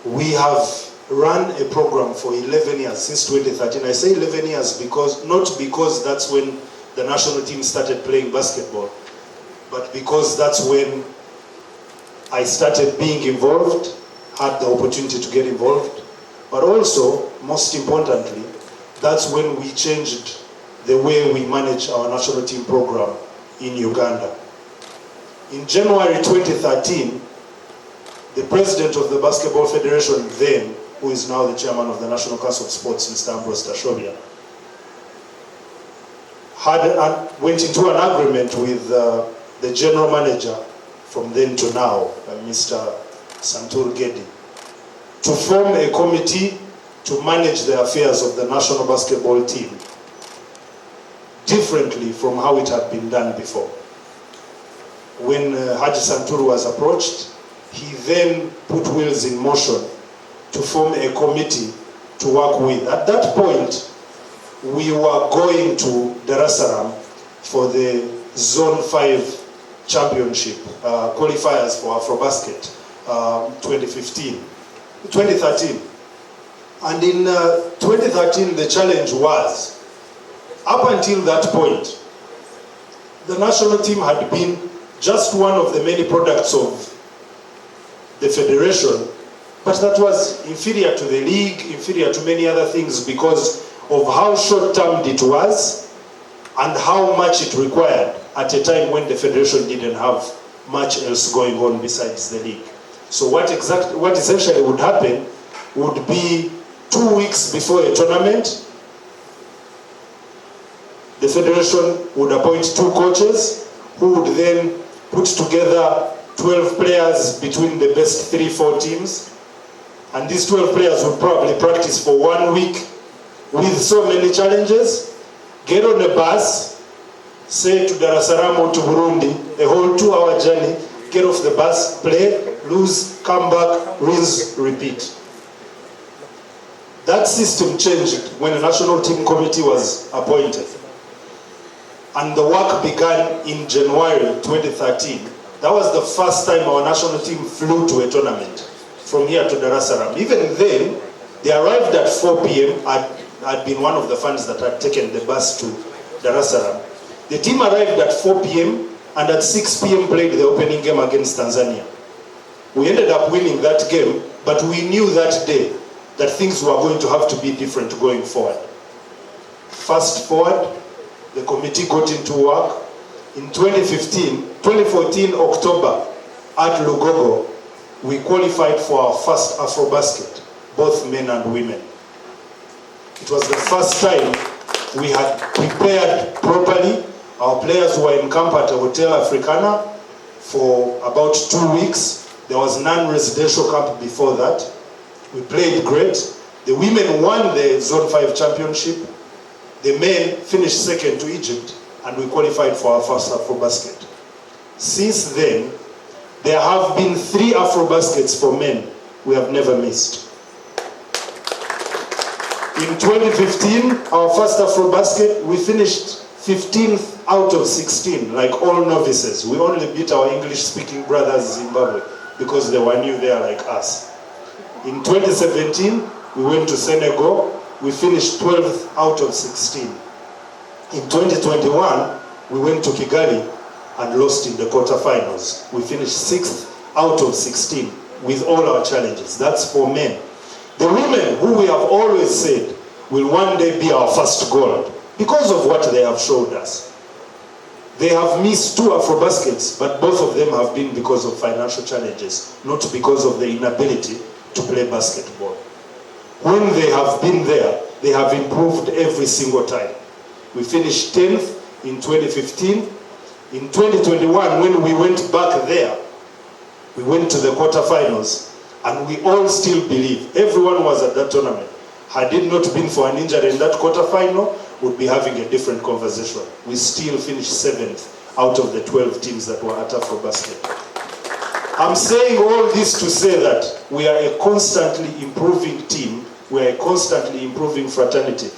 We have run a program for 11 years, since 2013. I say 11 years not because that's when the national team started playing basketball, but because that's when I started being involved, had the opportunity to get involved, but also, most importantly, that's when we changed the way we manage our national team program in Uganda. In January 2013, the president of the Basketball Federation then, who is now the chairman of the National Council of Sports, Mr. Ambrose Tashobia, went into an agreement with the general manager from then to now, Mr. Santur Gedi, to form a committee to manage the affairs of the national basketball team differently from how it had been done before. When Haji Santur was approached, he then put wheels in motion to form a committee to work with. At that point, we were going to Dar es Salaam for the Zone 5 Championship qualifiers for Afrobasket 2013. And in 2013, the challenge was, up until that point, the national team had been just one of the many products of the federation, but that was inferior to the league, inferior to many other things because of how short-term it was and how much it required at a time when the federation didn't have much else going on besides the league. So what essentially would happen would be 2 weeks before a tournament, the federation would appoint 2 coaches who would then put together 12 players between the best 3-4 teams. And these 12 players would probably practice for 1 week with so many challenges, get on a bus, say to Dar es Salaam or to Burundi, a whole 2-hour journey, get off the bus, play, lose, come back, rinse, repeat. That system changed when a national team committee was appointed. And the work began in January 2013. That was the first time our national team flew to a tournament from here to Dar es Salaam. Even then, they arrived at 4 p.m. I'd been one of the fans that had taken the bus to Dar es Salaam. The team arrived at 4 p.m. and at 6 p.m. played the opening game against Tanzania. We ended up winning that game, but we knew that day that things were going to have to be different going forward. Fast forward, the committee got into work. In 2014 October, at Lugogo, we qualified for our first Afrobasket, both men and women. It was the first time we had prepared properly. Our players were in camp at a Hotel Africana for about 2 weeks. There was non-residential camp before that. We played great. The women won the Zone 5 championship. The men finished second to Egypt, and we qualified for our first Afrobasket. Since then, there have been 3 Afrobaskets for men we have never missed. In 2015, our first Afrobasket, we finished 15th out of 16, like all novices. We only beat our English-speaking brothers in Zimbabwe because they were new there like us. In 2017, we went to Senegal. We finished 12th out of 16. In 2021, we went to Kigali and lost in the quarterfinals. We finished 6th out of 16 with all our challenges. That's for men. The women, who we have always said will one day be our first gold because of what they have showed us. They have missed 2 Afrobaskets, but both of them have been because of financial challenges, not because of the inability to play basketball. When they have been there, they have improved every single time. We finished 10th in 2015. In 2021, when we went back there, we went to the quarterfinals, and we all still believe, everyone was at that tournament. Had it not been for an injury in that quarterfinal, we'd be having a different conversation. We still finished 7th out of the 12 teams that were at Afrobasket. I'm saying all this to say that we are a constantly improving team. We are a constantly improving fraternity.